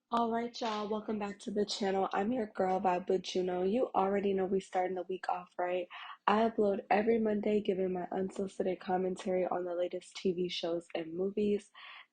All right, y'all, welcome back to the channel. I'm your girl vibe with Juno. You already know we starting the week off right. I upload every Monday, giving my unsolicited commentary on the latest TV shows and movies.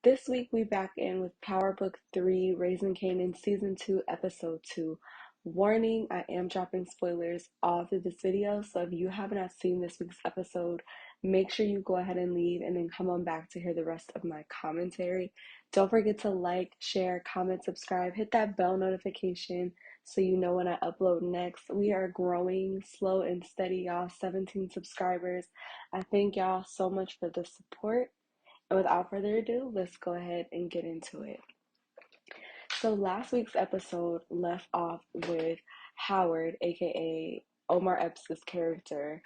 This week we back in with Power Book 3, Raising Kanan Season 2, Episode 2. Warning, I am dropping spoilers all through this video, so if you have not seen this week's episode, make sure you go ahead and leave and then come on back to hear the rest of my commentary. Don't forget to like, share, comment, subscribe, hit that bell notification so you know when I upload next. We are growing slow and steady, y'all. 17 subscribers. I thank y'all so much for the support. And without further ado, let's go ahead and get into it. So last week's episode left off with Howard, aka Omar Epps' character,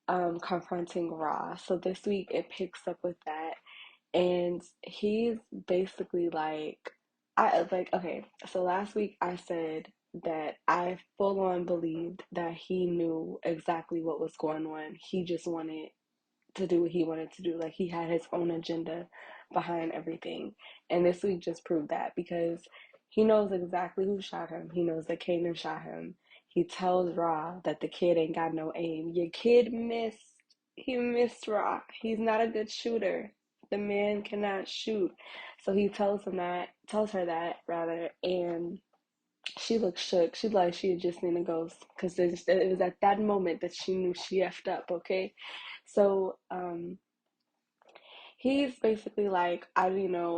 confronting Ra. So this week it picks up with that. And he's basically okay, so last week I said that I full on believed that he knew exactly what was going on. He just wanted to do what he wanted to do. Like he had his own agenda behind everything. And this week just proved that because he knows exactly who shot him. He knows that Kanan shot him. He tells Ra that the kid ain't got no aim. Your kid missed. He missed Ra. He's not a good shooter. The man cannot shoot. So he tells her that rather, and she looks shook. She's like she had just seen a ghost because it was at that moment that she knew she effed up. Okay, so he's basically like, I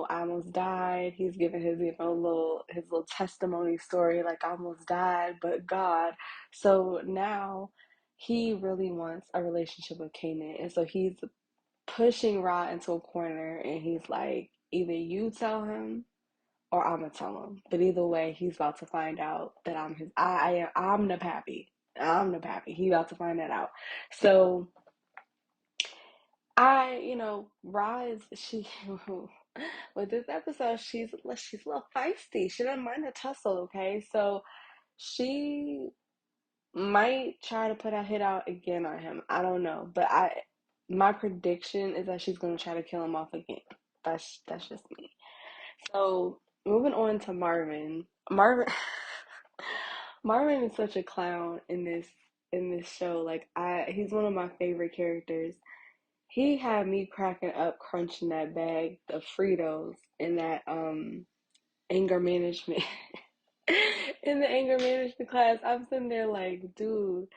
almost died. He's giving his little testimony story, like I almost died, but God. So now he really wants a relationship with Kanan, and so he's pushing Ra into a corner, and he's like, either you tell him or I'm gonna tell him. But either way, he's about to find out that I'm the pappy. I'm the pappy. He about to find that out. So Ra is she with this episode, she's a little feisty. She doesn't mind a tussle, okay? So she might try to put a hit out again on him. I don't know, but my prediction is that she's gonna try to kill him off again. That's just me. So moving on to Marvin. Marvin is such a clown in this show. Like he's one of my favorite characters. He had me cracking up crunching that bag of Fritos in that anger management in the anger management class. I'm sitting there like, dude,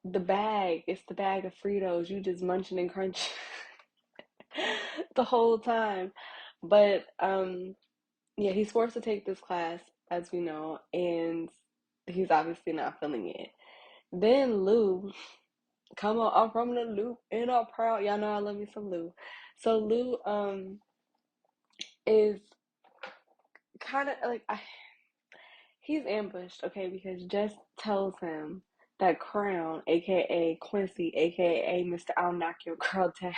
it's the bag of Fritos. You just munching and crunching the whole time. But yeah, he's forced to take this class, as we know, and he's obviously not feeling it. Then Lou, come on, I'm from the Lou, and I'm proud. Y'all know I love me some Lou. So Lou, is kind of like he's ambushed, okay, because Jess tells him that Crown, aka Quincy, aka Mr. I'll knock your girl down,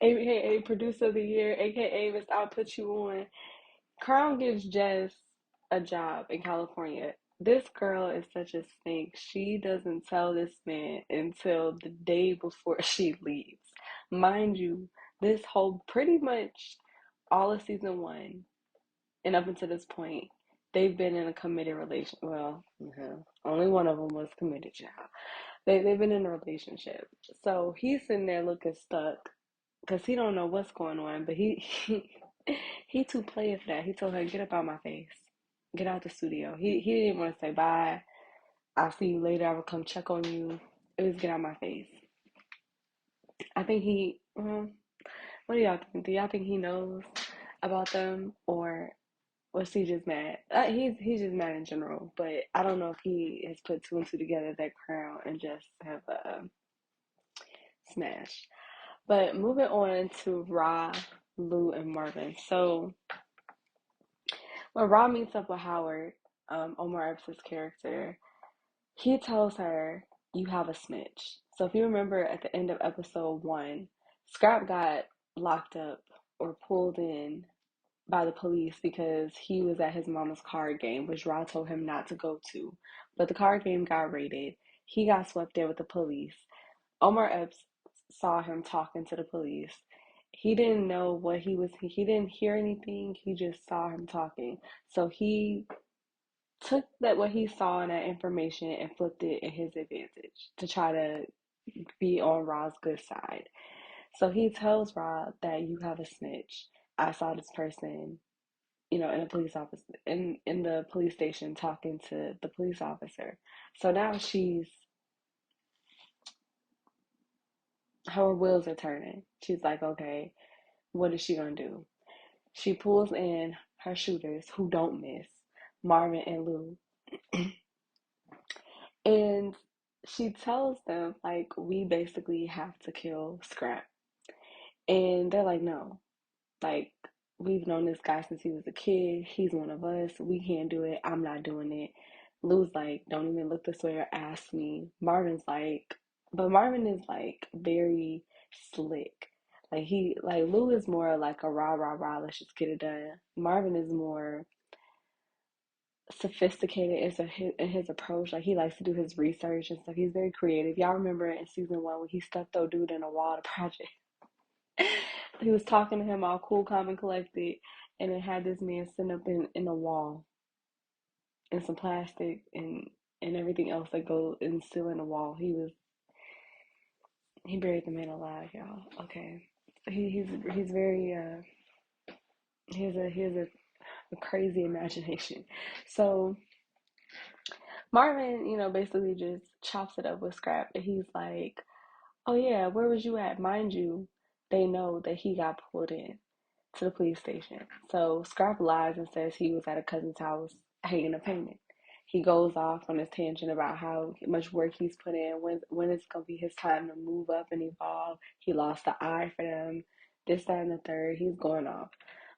aka Producer of the Year, aka Mr. I'll put you on. Crown gives Jess a job in California. This girl is such a snake. She doesn't tell this man until the day before she leaves. Mind you, this whole pretty much all of season 1 and up until this point, they've been in a committed relation. Well, only one of them was committed, y'all. They've been in a relationship. So he's sitting there looking stuck because he don't know what's going on, but he too play for that. He told her, "Get up out my face, get out the studio." He didn't want to say bye. I'll see you later. I will come check on you. It was get out my face. I think what do y'all think? Do y'all think he knows about them, or was he just mad? He's just mad in general, but I don't know if he has put two and two together that Crown and just have smashed. But moving on to Ra, Lou, and Marvin. So when Ra meets up with Howard, Omar Epps' character, he tells her, "You have a snitch." So if you remember at the end of episode 1, Scrap got locked up or pulled in by the police because he was at his mama's card game, which Ra told him not to go to. But the card game got raided. He got swept in with the police. Omar Epps saw him talking to the police, he didn't know what he didn't hear anything, he just saw him talking. So he took that what he saw in that information and flipped it in his advantage to try to be on Ra's good side. So he tells Ra that you have a snitch. I saw this person, in a police office in the police station talking to the police officer. So now her wheels are turning. She's like, okay, what is she gonna do? She pulls in her shooters who don't miss, Marvin and Lou. And she tells them, like, we basically have to kill Scrap. And they're like, no, like, we've known this guy since he was a kid. He's one of us. We can't do it. I'm not doing it. Lou's like, don't even look this way or ask me. But Marvin is like very slick. Like Lou is more like a rah rah rah, let's just get it done. Marvin is more sophisticated in his approach. Like he likes to do his research and stuff. He's very creative. Y'all remember in season 1 when he stuck the dude in a wall to project? He was talking to him all cool, calm, and collected, and it had this man sitting up in a wall and some plastic and everything else that goes and still in the wall. He buried the man alive, y'all. Okay, he's very he has a crazy imagination. So Marvin, basically just chops it up with Scrap, and he's like, "Oh yeah, where was you at?" Mind you, they know that he got pulled in to the police station. So Scrap lies and says he was at a cousin's house hanging a painting. He goes off on his tangent about how much work he's put in, when it's gonna be his time to move up and evolve. He lost the eye for them, this, that, and the third. He's going off.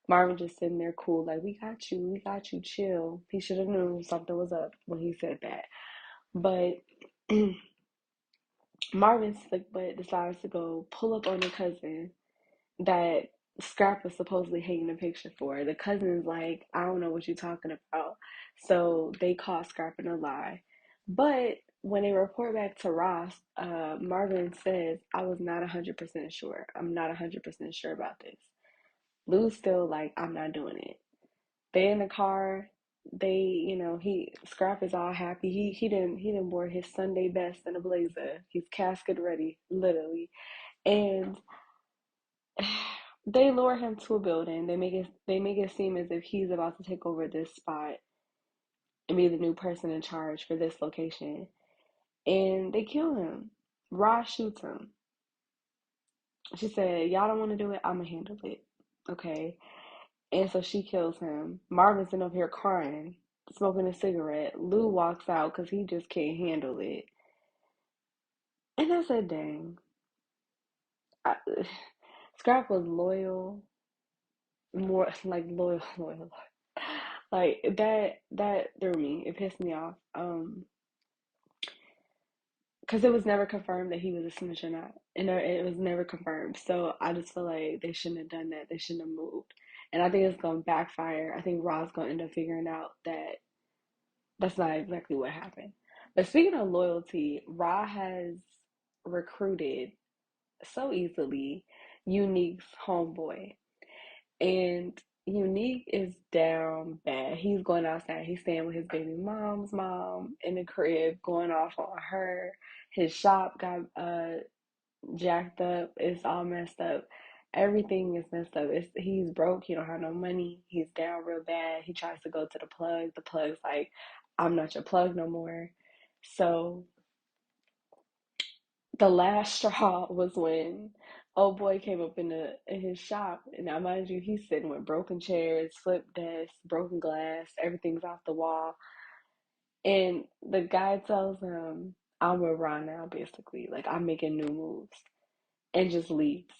Marvin just sitting there cool, like, we got you, chill. He should have known something was up when he said that. But Marvin slick butt decides to go pull up on the cousin that Scrap was supposedly hanging a picture for. The cousin's like, I don't know what you're talking about. So they caught Scrap in a lie. But when they report back to Ross, Marvin says, I was not 100% sure. I'm not 100% sure about this. Lou's still like, I'm not doing it. They in the car. Scrap is all happy. He didn't wear his Sunday best and a blazer. He's casket ready, literally. And they lure him to a building. They make it seem as if he's about to take over this spot and be the new person in charge for this location. And they kill him. Ross shoots him. She said, y'all don't want to do it, I'ma handle it. Okay. And so she kills him. Marvin's sitting up here crying, smoking a cigarette. Lou walks out because he just can't handle it. And I said, dang. I, Scrap was loyal, more like loyal. Like that threw me. It pissed me off. Because it was never confirmed that he was a snitch or not, and it was never confirmed. So I just feel like they shouldn't have done that. They shouldn't have moved, and I think it's gonna backfire. I think Rod's gonna end up figuring out that that's not exactly what happened. But speaking of loyalty, Rod has recruited so easily Unique's homeboy. And Unique is down bad. He's going outside. He's staying with his baby mom's mom in the crib, going off on her. His shop got jacked up. It's all messed up. Everything is messed up. He's broke. He don't have no money. He's down real bad. He tries to go to the plug. The plug's like, I'm not your plug no more. So the last straw was when old boy came up in his shop, and now mind you, he's sitting with broken chairs, flipped desks, broken glass, everything's off the wall, and the guy tells him, "I'm with Ron now, basically, like I'm making new moves," and just leaves.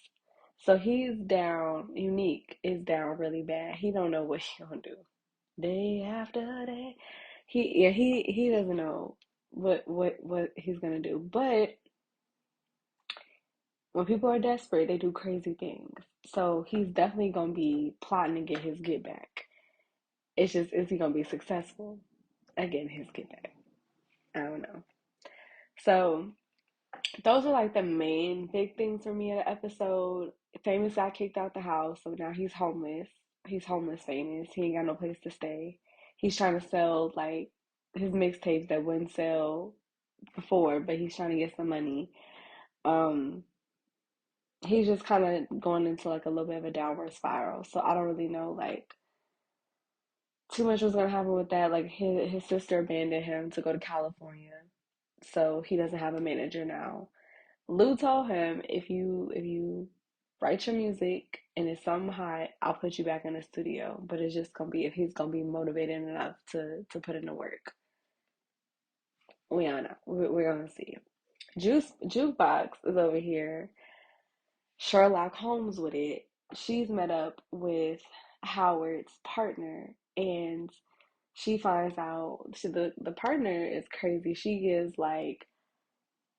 So he's down. Unique is down really bad. He don't know what he gonna do. Day after day, he doesn't know what he's gonna do, but when people are desperate, they do crazy things. So he's definitely gonna be plotting to get his get back. It's just, is he gonna be successful at getting his get back? I don't know. So those are like the main big things for me at the episode. Famous got kicked out the house, so now he's homeless. He's homeless, famous. He ain't got no place to stay. He's trying to sell like his mixtapes that wouldn't sell before, but he's trying to get some money. Um, he's just kind of going into like a little bit of a downward spiral. So I don't really know like too much was gonna happen with that. Like his sister abandoned him to go to California, so he doesn't have a manager now. Lou told him if you write your music and it's something hot, I'll put you back in the studio. But it's just gonna be if he's gonna be motivated enough to put in the work. We don't know. We're gonna see. Juice Jukebox is over here. Sherlock Holmes with it. She's met up with Howard's partner, and she finds out the partner is crazy. She gives like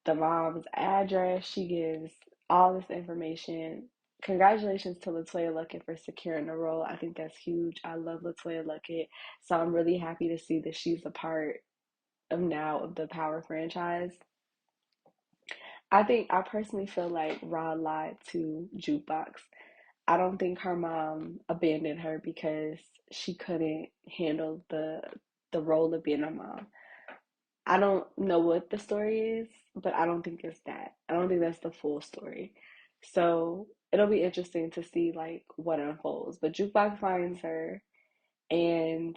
the mom's address. She gives all this information. Congratulations to Latoya Luckett for securing the role. I think that's huge. I love Latoya Luckett. So I'm really happy to see that she's a part of now of the Power franchise. I personally feel like Rod lied to Jukebox. I don't think her mom abandoned her because she couldn't handle the role of being a mom. I don't know what the story is, but I don't think it's that. I don't think that's the full story. So it'll be interesting to see like what unfolds. But Jukebox finds her, and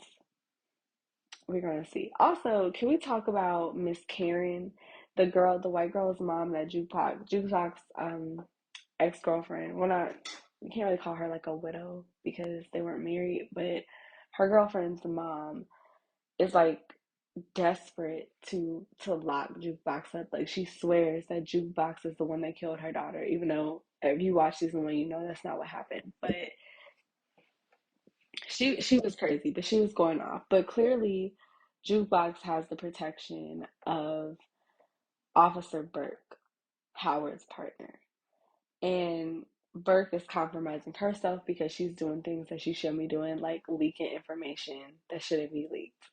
we're gonna see. Also, can we talk about Miss Karen, the girl, the white girl's mom that Jukebox ex-girlfriend. Well, not you can't really call her like a widow because they weren't married, but her girlfriend's mom is like desperate to lock Jukebox up. Like she swears that Jukebox is the one that killed her daughter, even though if you watch season one, you know that's not what happened. But she was crazy, but she was going off. But clearly, Jukebox has the protection of Officer Burke, Howard's partner, and Burke is compromising herself because she's doing things that she shouldn't be doing, like leaking information that shouldn't be leaked.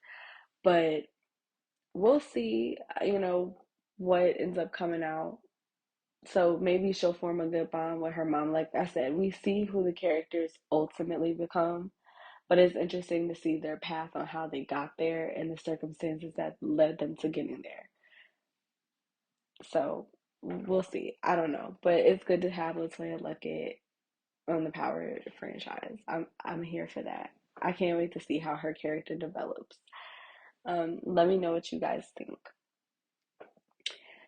But we'll see, what ends up coming out. So maybe she'll form a good bond with her mom. Like I said, we see who the characters ultimately become, but it's interesting to see their path on how they got there and the circumstances that led them to getting there. So we'll see. I don't know, but it's good to have Latoya Luckett on the Power franchise. I'm here for that. I can't wait to see how her character develops. Let me know what you guys think.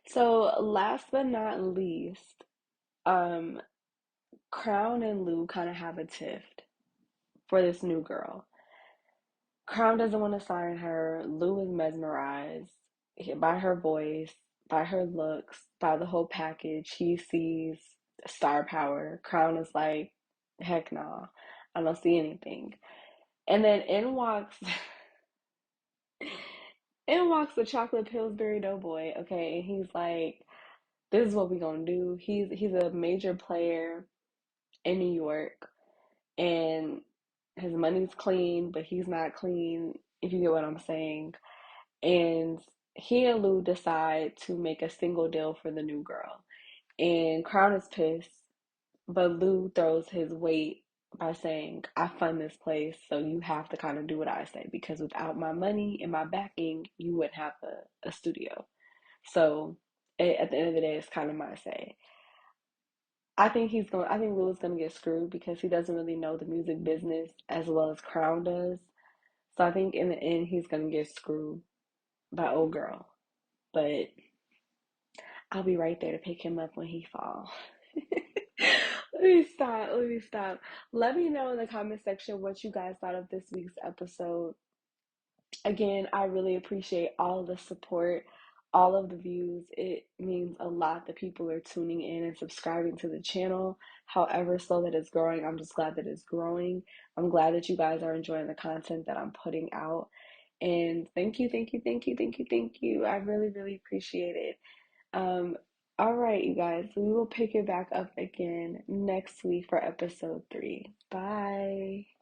So last but not least, um, Crown and Lou kind of have a tiff for this new girl. Crown doesn't want to sign her. Lou is mesmerized by her voice, by her looks, by the whole package. He sees star power. Crown is like, heck no, I don't see anything. And then in walks the chocolate Pillsbury Doughboy, okay, and he's like, "This is what we gonna do." He's a major player in New York, and his money's clean, but he's not clean, if you get what I'm saying. And he and Lou decide to make a single deal for the new girl. And Crown is pissed, but Lou throws his weight by saying, I fund this place, so you have to kind of do what I say because without my money and my backing, you wouldn't have a studio. So at the end of the day, it's kind of my say. I think Lou is going to get screwed because he doesn't really know the music business as well as Crown does. So I think in the end, he's going to get screwed by old girl. But I'll be right there to pick him up when he falls. Let me stop. Let me stop. Let me know in the comment section what you guys thought of this week's episode. Again, I really appreciate all of the support, all of the views. It means a lot that people are tuning in and subscribing to the channel. However, slow that it's growing, I'm just glad that it's growing. I'm glad that you guys are enjoying the content that I'm putting out. And thank you, thank you, thank you, thank you, thank you. I really, really appreciate it. Um, all right, you guys, we will pick it back up again next week for episode 3. Bye.